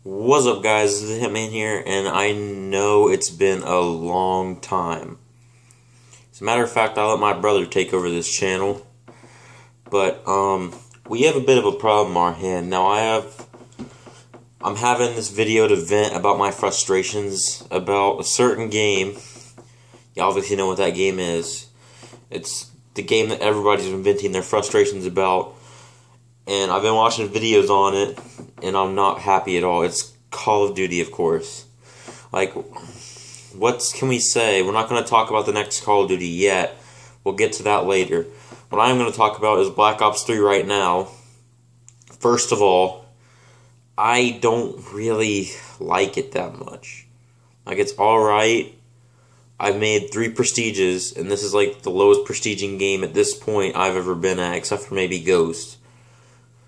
What's up, guys? This is Hitman here, and I know it's been a long time. As a matter of fact, I let my brother take over this channel, but we have a bit of a problem on our hand. Now I'm having this video to vent about my frustrations about a certain game. You obviously know what that game is. It's the game that everybody's been venting their frustrations about. And I've been watching videos on it, and I'm not happy at all. It's Call of Duty, of course. Like, what can we say? We're not going to talk about the next Call of Duty yet. We'll get to that later. What I'm going to talk about is Black Ops 3 right now. First of all, I don't really like it that much. Like, it's alright. I've made 3 prestiges, and this is like the lowest prestiging game at this point I've ever been at, except for maybe Ghost,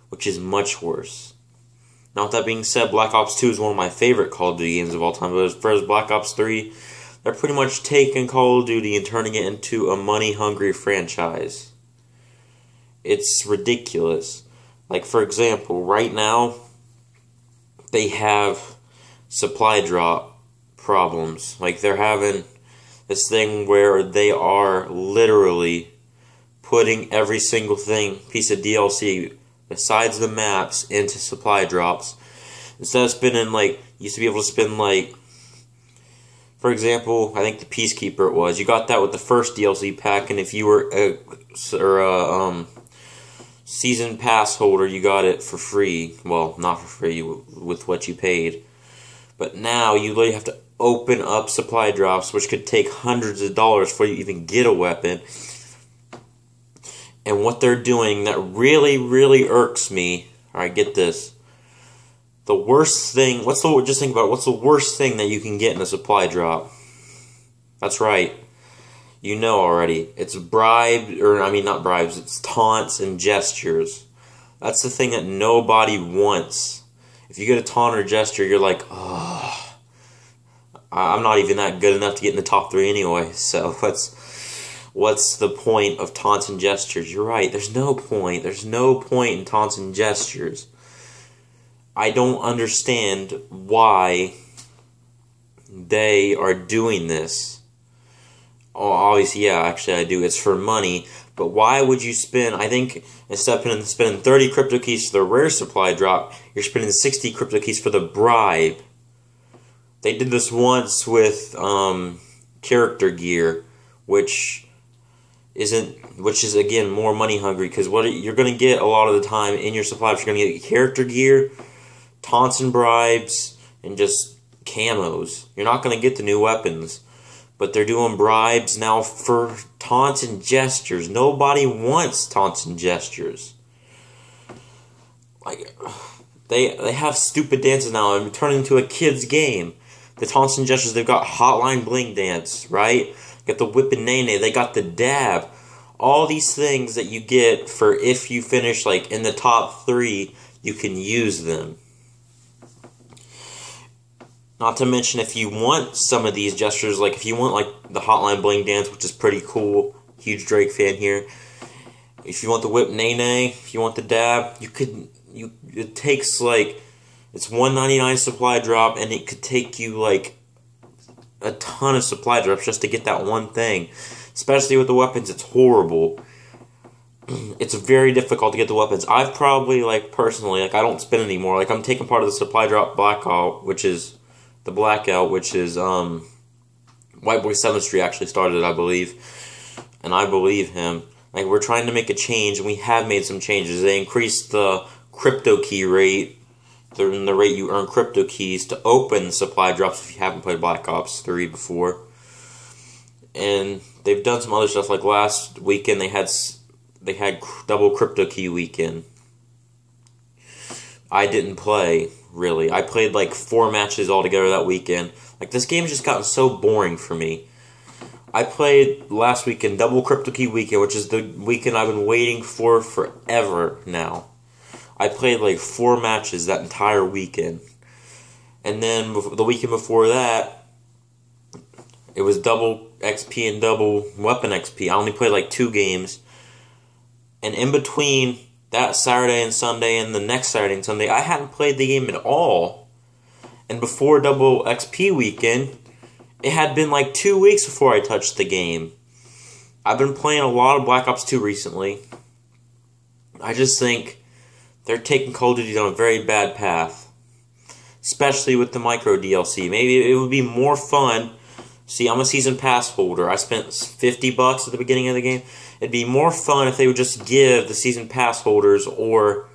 which is much worse. Now, with that being said, Black Ops 2 is one of my favorite Call of Duty games of all time, but as far as Black Ops 3, they're pretty much taking Call of Duty and turning it into a money-hungry franchise. It's ridiculous. Like, for example, right now, they have supply drop problems. Like, they're having this thing where they are literally putting every single piece of DLC besides the maps into supply drops. Instead of spending, like, you used to be able to spend, like, for example, I think the Peacekeeper it was. You got that with the first DLC pack, and if you were a season pass holder, you got it for free. Well, not for free, with what you paid. But now you literally have to open up supply drops, which could take hundreds of dollars before you even get a weapon. And what they're doing that really, really irks me. Alright, get this. The worst thing, just think about it, what's the worst thing that you can get in a supply drop? That's right. You know already. It's not bribes, it's taunts and gestures. That's the thing that nobody wants. If you get a taunt or gesture, you're like, oh, I'm not even that good enough to get in the top 3 anyway, so what's the point of taunts and gestures? You're right, there's no point. There's no point in taunts and gestures. I don't understand why they are doing this. Oh, obviously, yeah, actually I do. It's for money. But why would you spend, I think, instead of spending 30 crypto keys for the rare supply drop, you're spending 60 crypto keys for the bribe. They did this once with character gear, which is again more money hungry, because what you're going to get a lot of the time in your supply, you're going to get character gear, taunts and bribes, and just camos. You're not going to get the new weapons, but they're doing bribes now for taunts and gestures. Nobody wants taunts and gestures. Like, they have stupid dances now and turn into a kid's game. The taunts and gestures, they've got Hotline Bling Dance, right? Got the whip and nay-nay, they got the dab. All these things that you get for if you finish, like, in the top 3, you can use them. Not to mention, if you want some of these gestures, like if you want, like, the Hotline Bling Dance, which is pretty cool, huge Drake fan here. If you want the whip nay-nay, if you want the dab, it takes, like, it's $1.99 supply drop, and it could take you, like, a ton of supply drops just to get that one thing. Especially with the weapons, it's horrible. It's very difficult to get the weapons. I've probably, like, personally, like, I don't spin anymore. Like, I'm taking part of the supply drop blackout, which is White Boy 7th Street actually started, I believe. And I believe him. Like, we're trying to make a change, and we have made some changes. They increased the crypto key rate, the rate you earn crypto keys to open supply drops if you haven't played Black Ops 3 before. And they've done some other stuff, like last weekend they had double crypto key weekend. I didn't play, really. I played like 4 matches altogether that weekend. Like, this game's just gotten so boring for me. I played last weekend double crypto key weekend, which is the weekend I've been waiting for forever now. I played like 4 matches that entire weekend. And then the weekend before that, it was double XP and double weapon XP. I only played like 2 games. And in between that Saturday and Sunday and the next Saturday and Sunday, I hadn't played the game at all. And before Double XP weekend, it had been like 2 weeks before I touched the game. I've been playing a lot of Black Ops 2 recently. I just think they're taking Call of Duty on a very bad path. Especially with the micro DLC. Maybe it would be more fun. See, I'm a season pass holder. I spent $50 at the beginning of the game. It'd be more fun if they would just give the season pass holders, or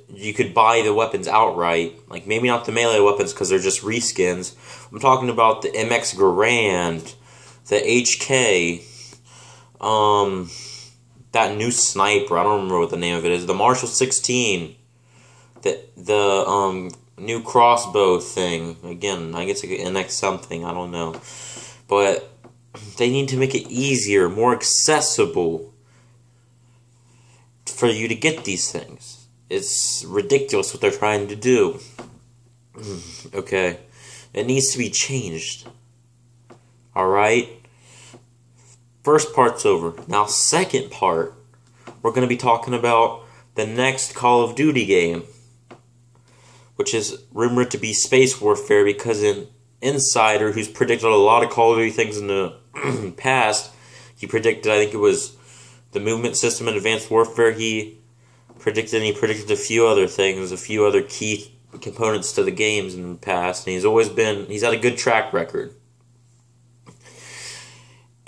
you could buy the weapons outright. Like, maybe not the melee weapons because they're just reskins. I'm talking about the MX Garand, the HK, that new sniper. I don't remember what the name of it is. The Marshall 16, the new crossbow thing. Again, I guess it's an NX something. I don't know. But they need to make it easier, more accessible for you to get these things. It's ridiculous what they're trying to do. Okay. It needs to be changed. Alright? First part's over. Now, second part, we're going to be talking about the next Call of Duty game, which is rumored to be Space Warfare, because an insider who's predicted a lot of Call of Duty things in the past, he predicted, I think it was the movement system in Advanced Warfare, he predicted a few other things, a few other key components to the games in the past, and he's had a good track record.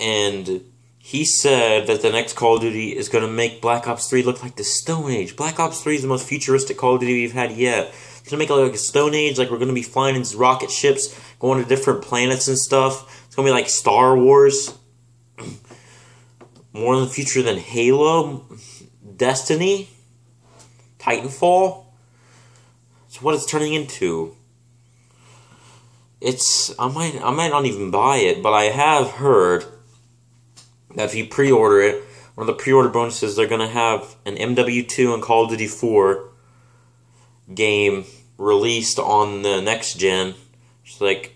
And he said that the next Call of Duty is going to make Black Ops 3 look like the Stone Age. Black Ops 3 is the most futuristic Call of Duty we've had yet. It's going to make it look like a Stone Age, like we're going to be flying in rocket ships, going to different planets and stuff. It's going to be like Star Wars. More in the future than Halo, Destiny, Titanfall. It's what it's turning into. I might not even buy it, but I have heard that if you pre-order it, one of the pre-order bonuses, they're going to have an MW2 and Call of Duty 4 game released on the next gen. It's like,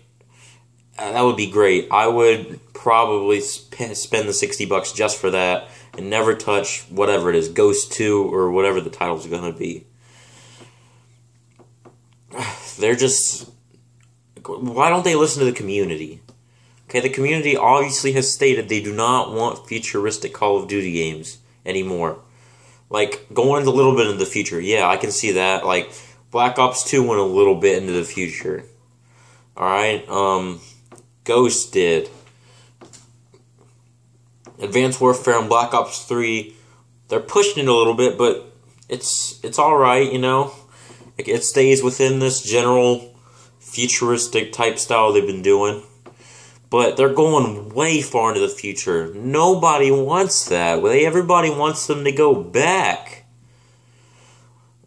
that would be great. I would probably spend the $60 just for that and never touch whatever it is, Ghost 2 or whatever the title's going to be. They're just... Why don't they listen to the community? Okay, the community obviously has stated they do not want futuristic Call of Duty games anymore. Like, going a little bit into the future, yeah, I can see that. Like, Black Ops 2 went a little bit into the future. Alright, Ghost did. Advanced Warfare and Black Ops 3, they're pushing it a little bit, but it's alright, you know? Like, it stays within this general futuristic type style they've been doing. But they're going way far into the future. Nobody wants that. Everybody wants them to go back.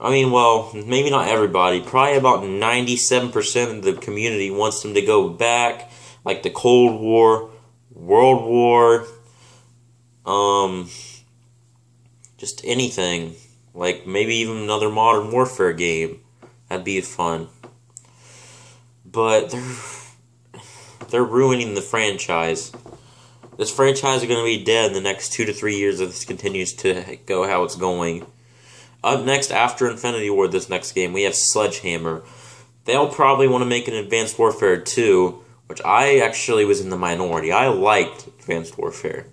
I mean, well, maybe not everybody. Probably about 97% of the community wants them to go back. Like the Cold War, World War, just anything. Like maybe even another Modern Warfare game. That'd be fun. But they're ruining the franchise. This franchise is going to be dead in the next 2 to 3 years if this continues to go how it's going. Up next, after Infinity Ward, this next game, we have Sledgehammer. They'll probably want to make an Advanced Warfare 2, which I actually was in the minority. I liked Advanced Warfare.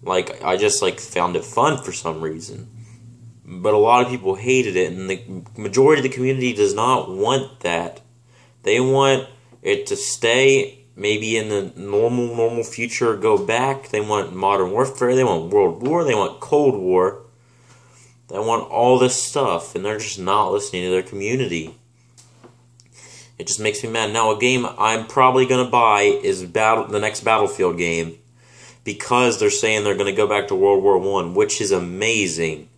Like, I just, found it fun for some reason. But a lot of people hated it, and the majority of the community does not want that. They want it to stay maybe in the normal future, go back. They want Modern Warfare, they want World War, they want Cold War. They want all this stuff, and they're just not listening to their community. It just makes me mad. Now, a game I'm probably going to buy is the next Battlefield game, because they're saying they're going to go back to World War I, which is amazing.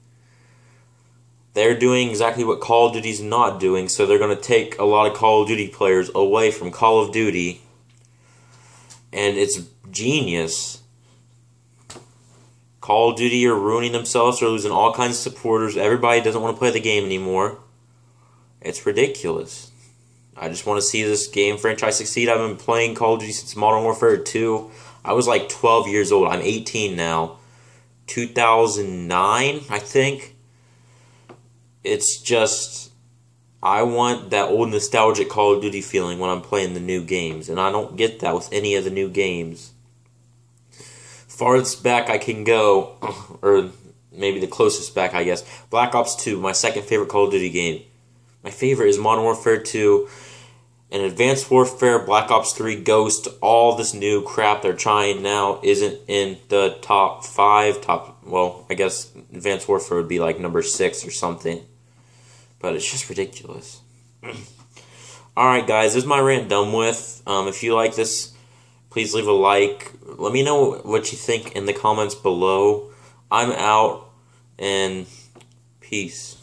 They're doing exactly what Call of Duty's not doing, so they're going to take a lot of Call of Duty players away from Call of Duty, and it's genius. Call of Duty are ruining themselves, they're losing all kinds of supporters, everybody doesn't want to play the game anymore. It's ridiculous. I just want to see this game franchise succeed. I've been playing Call of Duty since Modern Warfare 2. I was like 12 years old. I'm 18 now. 2009, I think. It's just, I want that old nostalgic Call of Duty feeling when I'm playing the new games, and I don't get that with any of the new games. Farthest back I can go, or maybe the closest back, I guess, Black Ops 2, my second favorite Call of Duty game. My favorite is Modern Warfare 2, and Advanced Warfare, Black Ops 3, Ghost. All this new crap they're trying now isn't in the top 5, well, I guess Advanced Warfare would be like number 6 or something. But it's just ridiculous. Alright guys, this is my rant done with. If you like this, please leave a like. Let me know what you think in the comments below. I'm out, and peace.